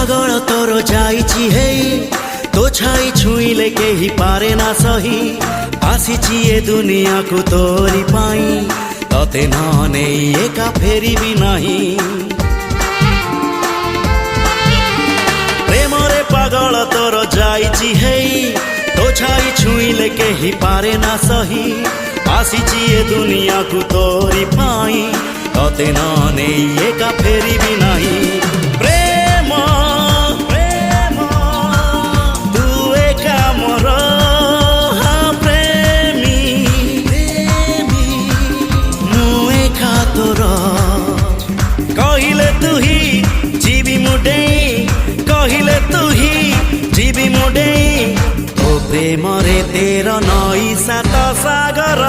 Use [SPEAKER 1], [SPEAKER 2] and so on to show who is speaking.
[SPEAKER 1] पागल तोर जाइछि हेई तो छाई छुईले केही पारे ना सही आसीछि ए दुनिया को तोरी पाई तते न नेई एका फेरी भी नाही प्रेमरे पागल तोर जाइछि हेई तो छाई छुईले केही पारे ना सही आसीछि ए दुनिया को तोरी पाई तते न नेई एका फेरी भी नाही प्रेम प्रेम तू एका मोर हाँ प्रेमी प्रेमी मु एका तोर कहिले तू ही जीवी मुडे कहिले तू ही जीवी मुडे तो प्रेम रे तेर नई सात सागर।